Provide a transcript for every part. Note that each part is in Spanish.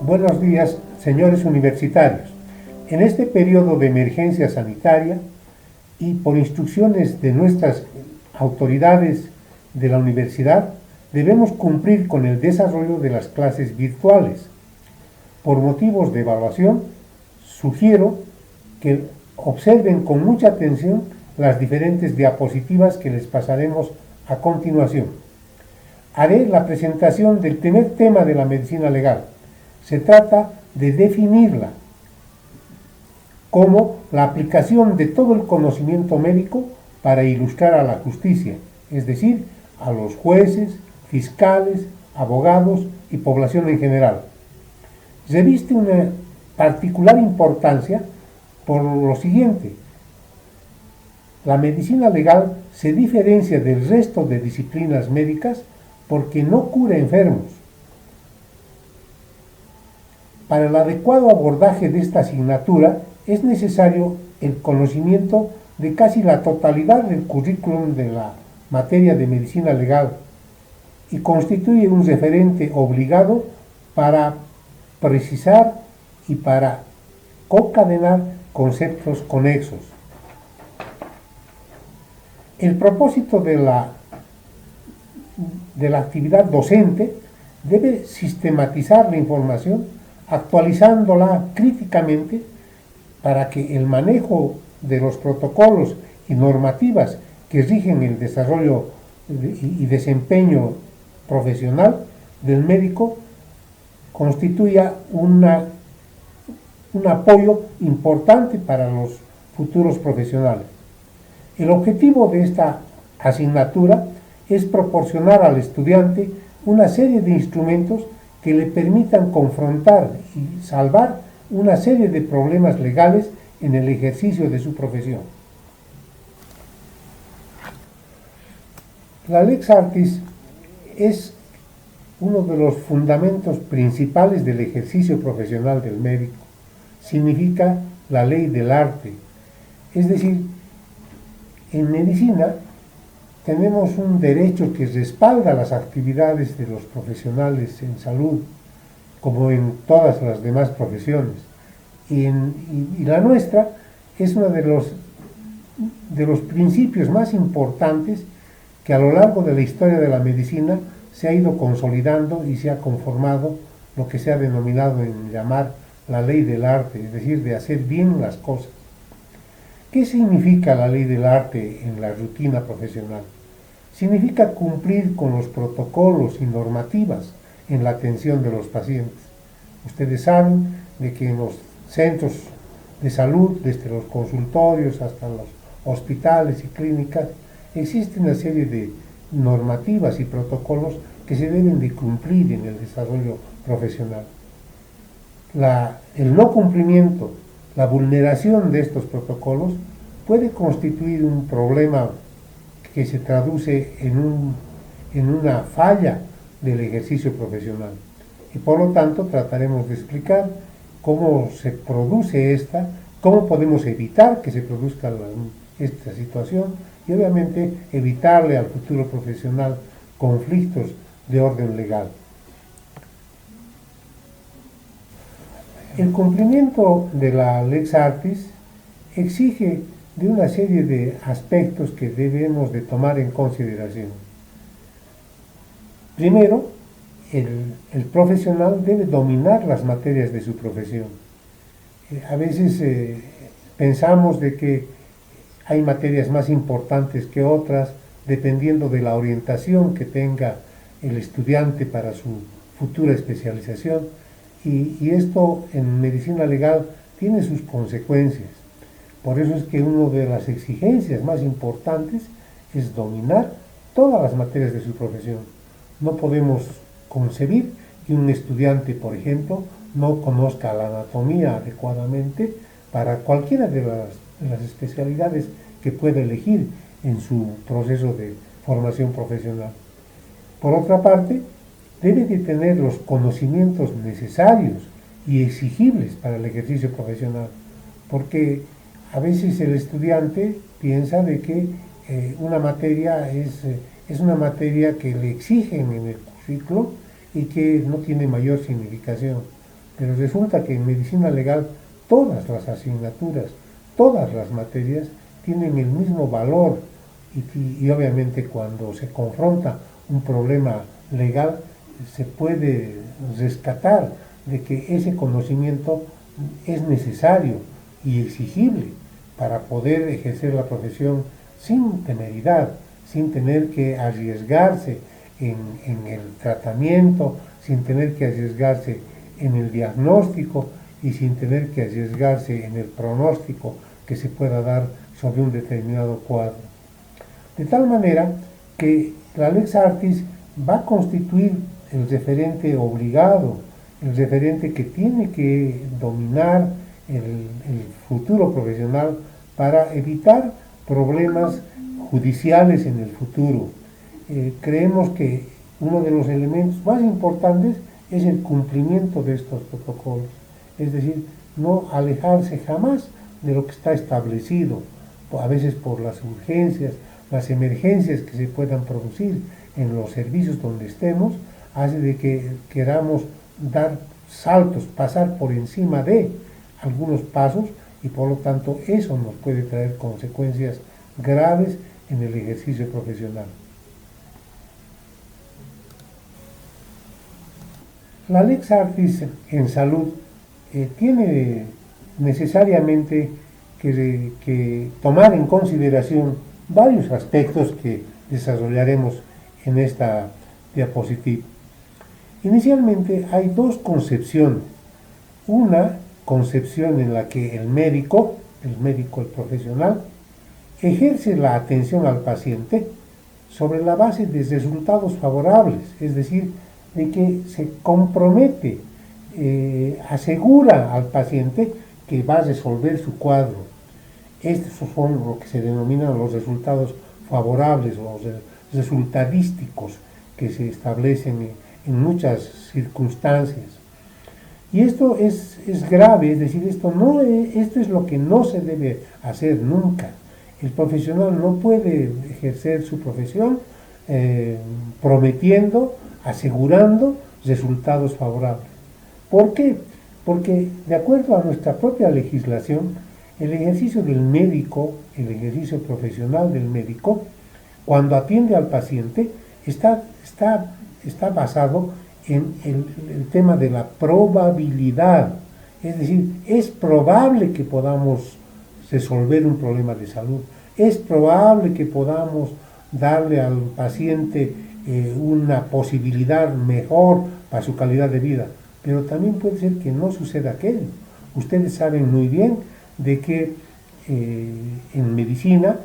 Buenos días, señores universitarios. En este periodo de emergencia sanitaria y por instrucciones de nuestras autoridades de la universidad, debemos cumplir con el desarrollo de las clases virtuales. Por motivos de evaluación, sugiero que observen con mucha atención las diferentes diapositivas que les pasaremos a continuación. Haré la presentación del primer tema de la medicina legal. Se trata de definirla como la aplicación de todo el conocimiento médico para ilustrar a la justicia, es decir, a los jueces, fiscales, abogados y población en general. Reviste una particular importancia por lo siguiente: la medicina legal se diferencia del resto de disciplinas médicas porque no cura enfermos. Para el adecuado abordaje de esta asignatura es necesario el conocimiento de casi la totalidad del currículum de la materia de medicina legal y constituye un referente obligado para precisar y para concadenar conceptos conexos. El propósito de la actividad docente debe sistematizar la información, actualizándola críticamente para que el manejo de los protocolos y normativas que rigen el desarrollo y desempeño profesional del médico constituya un apoyo importante para los futuros profesionales. El objetivo de esta asignatura es proporcionar al estudiante una serie de instrumentos que le permitan confrontar y salvar una serie de problemas legales en el ejercicio de su profesión. La Lex Artis es uno de los fundamentos principales del ejercicio profesional del médico. Significa la ley del arte. Es decir, en medicina tenemos un derecho que respalda las actividades de los profesionales en salud, como en todas las demás profesiones. Y la nuestra es uno de los principios más importantes que a lo largo de la historia de la medicina se ha ido consolidando y se ha conformado lo que se ha denominado en llamar la ley del arte, es decir, de hacer bien las cosas. ¿Qué significa la ley del arte en la rutina profesional? Significa cumplir con los protocolos y normativas en la atención de los pacientes. Ustedes saben de que en los centros de salud, desde los consultorios hasta los hospitales y clínicas, existe una serie de normativas y protocolos que se deben de cumplir en el desarrollo profesional. El no cumplimiento, la vulneración de estos protocolos puede constituir un problema que se traduce en una falla del ejercicio profesional. Y por lo tanto trataremos de explicar cómo se produce cómo podemos evitar que se produzca esta situación y obviamente evitarle al futuro profesional conflictos de orden legal. El cumplimiento de la Lex Artis exige de una serie de aspectos que debemos de tomar en consideración. Primero, el profesional debe dominar las materias de su profesión. A veces pensamos de que hay materias más importantes que otras, dependiendo de la orientación que tenga el estudiante para su futura especialización, y esto en medicina legal tiene sus consecuencias. Por eso es que una de las exigencias más importantes es dominar todas las materias de su profesión. No podemos concebir que un estudiante, por ejemplo, no conozca la anatomía adecuadamente para cualquiera de las especialidades que pueda elegir en su proceso de formación profesional. Por otra parte, debe de tener los conocimientos necesarios y exigibles para el ejercicio profesional, porque a veces el estudiante piensa de que una materia es una materia que le exigen en el currículo y que no tiene mayor significación. pero resulta que en medicina legal todas las asignaturas, todas las materias tienen el mismo valor y obviamente cuando se confronta un problema legal se puede rescatar de que ese conocimiento es necesario y exigible para poder ejercer la profesión sin temeridad, sin tener que arriesgarse en el tratamiento, sin tener que arriesgarse en el diagnóstico y sin tener que arriesgarse en el pronóstico que se pueda dar sobre un determinado cuadro. De tal manera que la Lex Artis va a constituir el referente obligado, el referente que tiene que dominar el futuro profesional para evitar problemas judiciales en el futuro. Creemos que uno de los elementos más importantes es el cumplimiento de estos protocolos, es decir, no alejarse jamás de lo que está establecido, a veces por las urgencias, las emergencias que se puedan producir en los servicios donde estemos, hace de que queramos dar saltos, pasar por encima de algunos pasos y por lo tanto eso nos puede traer consecuencias graves en el ejercicio profesional. La Lex Artis en salud tiene necesariamente que tomar en consideración varios aspectos que desarrollaremos en esta diapositiva. Inicialmente hay dos concepciones. Una concepción en la que el médico, el profesional, ejerce la atención al paciente sobre la base de resultados favorables, es decir, de que se compromete, asegura al paciente que va a resolver su cuadro. Estos son lo que se denominan los resultados favorables, los resultadísticos que se establecen en muchas circunstancias. Y esto es grave, es decir, esto es lo que no se debe hacer nunca. El profesional no puede ejercer su profesión prometiendo, asegurando resultados favorables. ¿Por qué? Porque de acuerdo a nuestra propia legislación, el ejercicio del médico, el ejercicio profesional del médico, cuando atiende al paciente, está basado en el tema de la probabilidad. Es decir, es probable que podamos resolver un problema de salud. Es probable que podamos darle al paciente una posibilidad mejor para su calidad de vida. Pero también puede ser que no suceda aquello. Ustedes saben muy bien de que en medicina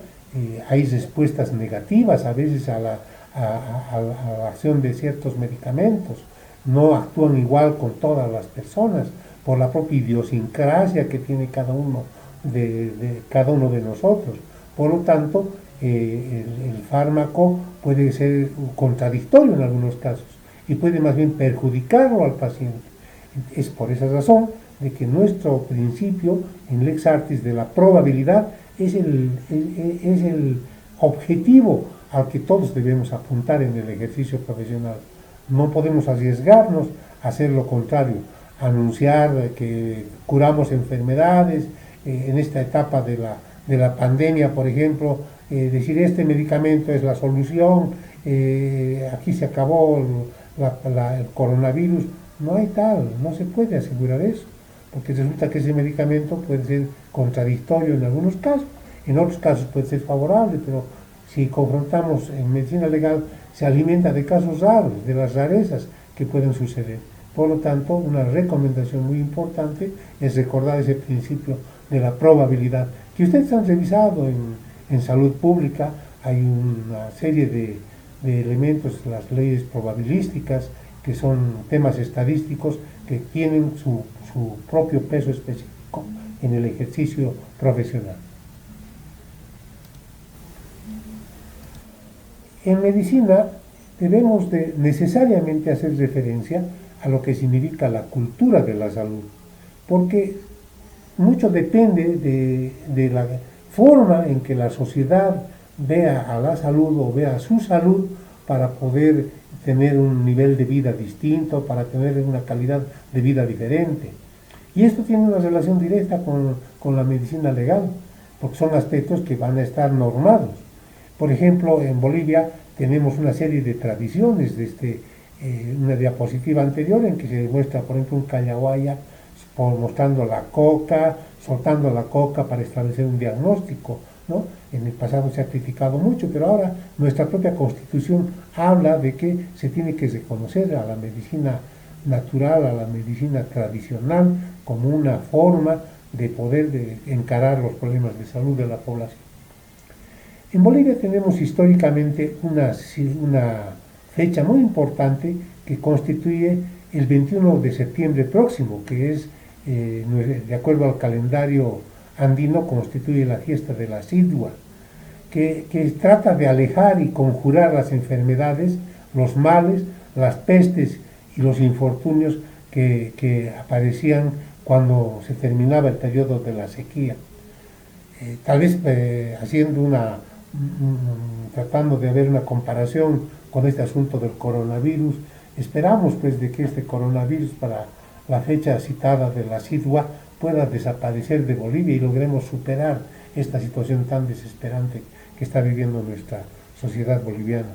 hay respuestas negativas a veces a la acción de ciertos medicamentos. No actúan igual con todas las personas por la propia idiosincrasia que tiene cada uno de nosotros. Por lo tanto, el fármaco puede ser contradictorio en algunos casos y puede más bien perjudicarlo al paciente. Es por esa razón de que nuestro principio en Lex Artis de la probabilidad es el objetivo al que todos debemos apuntar en el ejercicio profesional. No podemos arriesgarnos a hacer lo contrario, anunciar que curamos enfermedades, en esta etapa de la pandemia, por ejemplo, decir este medicamento es la solución, aquí se acabó el coronavirus. No hay tal, no se puede asegurar eso, porque resulta que ese medicamento puede ser contradictorio en algunos casos, en otros casos puede ser favorable, pero si confrontamos en medicina legal se alimenta de casos raros, de las rarezas que pueden suceder. Por lo tanto, una recomendación muy importante es recordar ese principio de la probabilidad, que ustedes han revisado en salud pública. Hay una serie de elementos, las leyes probabilísticas, que son temas estadísticos que tienen su propio peso específico en el ejercicio profesional. En medicina debemos de necesariamente hacer referencia a lo que significa la cultura de la salud, porque mucho depende de la forma en que la sociedad vea a la salud o vea su salud para poder tener un nivel de vida distinto, para tener una calidad de vida diferente. Y esto tiene una relación directa con la medicina legal, porque son aspectos que van a estar normados. Por ejemplo, en Bolivia tenemos una serie de tradiciones, una diapositiva anterior en que se muestra, por ejemplo, un callahuaya mostrando la coca, soltando la coca para establecer un diagnóstico, ¿no? En el pasado se ha criticado mucho, pero ahora nuestra propia Constitución habla de que se tiene que reconocer a la medicina natural, a la medicina tradicional, como una forma de poder encarar los problemas de salud de la población. En Bolivia tenemos históricamente una fecha muy importante que constituye el 21 de septiembre próximo, que es, de acuerdo al calendario andino, constituye la fiesta de la Sidua, que trata de alejar y conjurar las enfermedades, los males, las pestes y los infortunios que aparecían cuando se terminaba el periodo de la sequía. Tal vez haciendo tratando de haber una comparación con este asunto del coronavirus, esperamos pues de que este coronavirus para la fecha citada de la Sidua pueda desaparecer de Bolivia y logremos superar esta situación tan desesperante que está viviendo nuestra sociedad boliviana.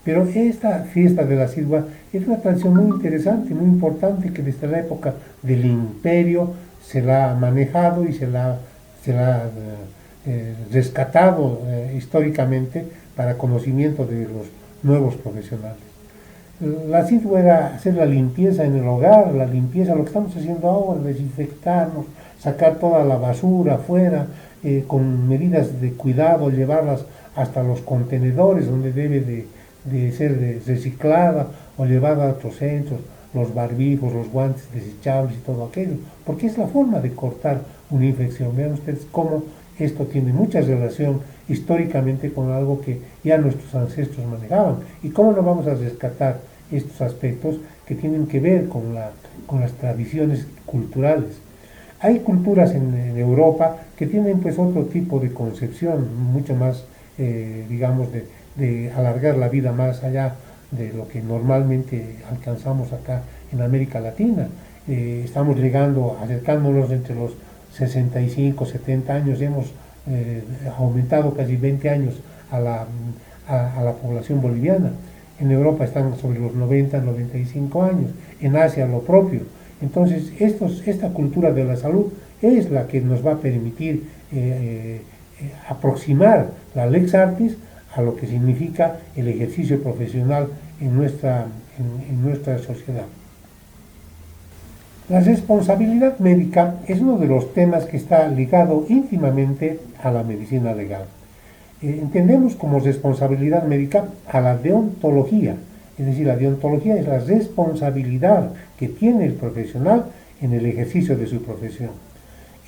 Pero esta fiesta de la Sidua es una tradición muy interesante, muy importante, que desde la época del imperio se la ha manejado y se la ha rescatado históricamente para conocimiento de los nuevos profesionales. La Sidua era hacer la limpieza en el hogar, la limpieza, lo que estamos haciendo ahora, desinfectarnos, sacar toda la basura afuera, con medidas de cuidado, llevarlas hasta los contenedores donde debe de ser reciclada o llevada a otros centros, los barbijos, los guantes desechables y todo aquello, porque es la forma de cortar una infección. Vean ustedes cómo esto tiene mucha relación históricamente con algo que ya nuestros ancestros manejaban. ¿Y cómo no vamos a rescatar estos aspectos que tienen que ver con las tradiciones culturales? Hay culturas en Europa que tienen pues otro tipo de concepción, mucho más, digamos, de alargar la vida más allá de lo que normalmente alcanzamos acá en América Latina. Estamos acercándonos entre los 65, 70 años, hemos aumentado casi 20 años a la población boliviana. En Europa están sobre los 90, 95 años, en Asia lo propio. Entonces, esta cultura de la salud es la que nos va a permitir aproximar la Lex Artis a lo que significa el ejercicio profesional en nuestra sociedad. La responsabilidad médica es uno de los temas que está ligado íntimamente a la medicina legal. Entendemos como responsabilidad médica a la deontología, es decir, la deontología es la responsabilidad que tiene el profesional en el ejercicio de su profesión.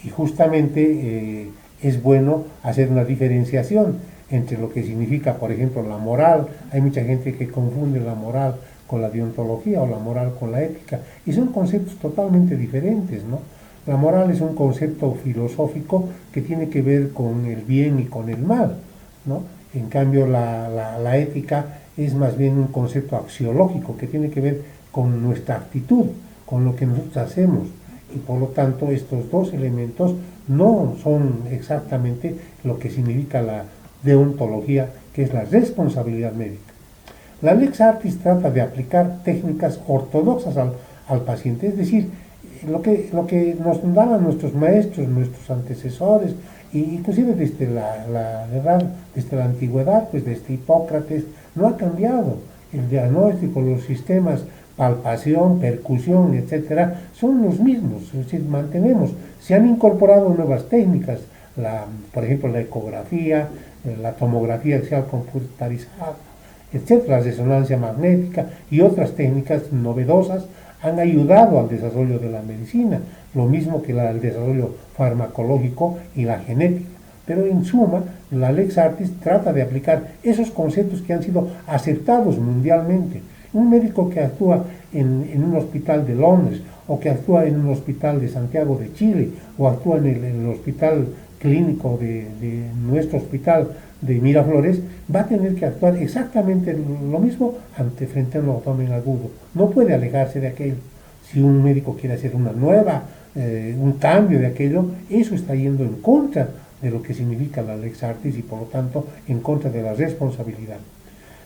Y justamente es bueno hacer una diferenciación entre lo que significa, por ejemplo, la moral. Hay mucha gente que confunde la moral con la deontología o la moral con la ética, y son conceptos totalmente diferentes, ¿no? La moral es un concepto filosófico que tiene que ver con el bien y con el mal, ¿no? En cambio, la ética es más bien un concepto axiológico que tiene que ver con nuestra actitud, con lo que nosotros hacemos, y por lo tanto estos dos elementos no son exactamente lo que significa la deontología, que es la responsabilidad médica. La Lex Artis trata de aplicar técnicas ortodoxas al paciente, es decir, lo que nos daban nuestros maestros, nuestros antecesores, inclusive desde desde la antigüedad, pues desde Hipócrates, no ha cambiado. El diagnóstico, los sistemas, palpación, percusión, etcétera, son los mismos, es decir, se han incorporado nuevas técnicas, por ejemplo, la ecografía, la tomografía axial computarizada, etcétera, la resonancia magnética y otras técnicas novedosas han ayudado al desarrollo de la medicina, lo mismo que el desarrollo farmacológico y la genética. Pero en suma, la Lex Artis trata de aplicar esos conceptos que han sido aceptados mundialmente. Un médico que actúa en un hospital de Londres, o que actúa en un hospital de Santiago de Chile, o actúa en el hospital clínico de nuestro hospital de Miraflores va a tener que actuar exactamente lo mismo frente a un abdomen agudo. No puede alejarse de aquello. Si un médico quiere hacer una nueva, un cambio de aquello, eso está yendo en contra de lo que significa la lex artis y por lo tanto en contra de la responsabilidad.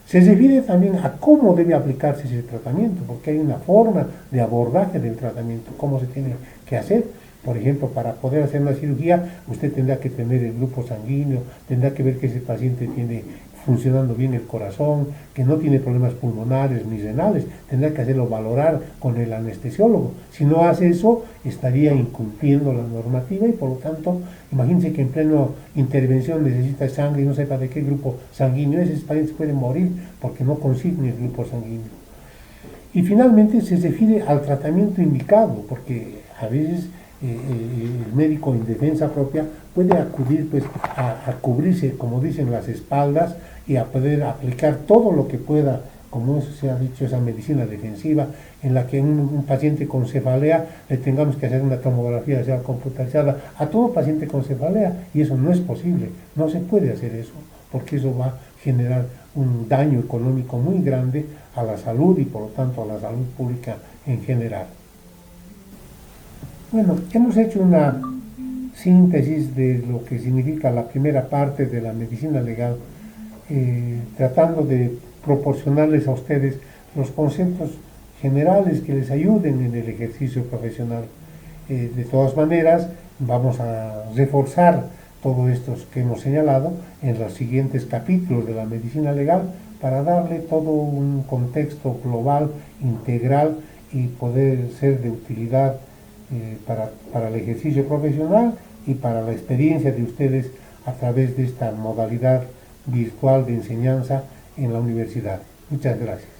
Se refiere también a cómo debe aplicarse ese tratamiento, porque hay una forma de abordaje del tratamiento, cómo se tiene que hacer. Por ejemplo, para poder hacer una cirugía, usted tendrá que tener el grupo sanguíneo, tendrá que ver que ese paciente tiene funcionando bien el corazón, que no tiene problemas pulmonares ni renales, tendrá que hacerlo valorar con el anestesiólogo. Si no hace eso, estaría incumpliendo la normativa y por lo tanto, imagínense que en pleno intervención necesita sangre y no sepa de qué grupo sanguíneo es, ese paciente puede morir porque no consigne el grupo sanguíneo. Y finalmente se refiere al tratamiento indicado, porque a veces el médico en defensa propia puede acudir pues, a cubrirse, como dicen, las espaldas y a poder aplicar todo lo que pueda, como eso se ha dicho, esa medicina defensiva, en la que un paciente con cefalea le tengamos que hacer una tomografía, sea computarizada, a todo paciente con cefalea, y eso no es posible, no se puede hacer eso, porque eso va a generar un daño económico muy grande a la salud y por lo tanto a la salud pública en general. Bueno, hemos hecho una síntesis de lo que significa la primera parte de la medicina legal, tratando de proporcionarles a ustedes los conceptos generales que les ayuden en el ejercicio profesional. De todas maneras, vamos a reforzar todo esto que hemos señalado en los siguientes capítulos de la medicina legal para darle todo un contexto global, integral y poder ser de utilidad para el ejercicio profesional y para la experiencia de ustedes a través de esta modalidad virtual de enseñanza en la universidad. Muchas gracias.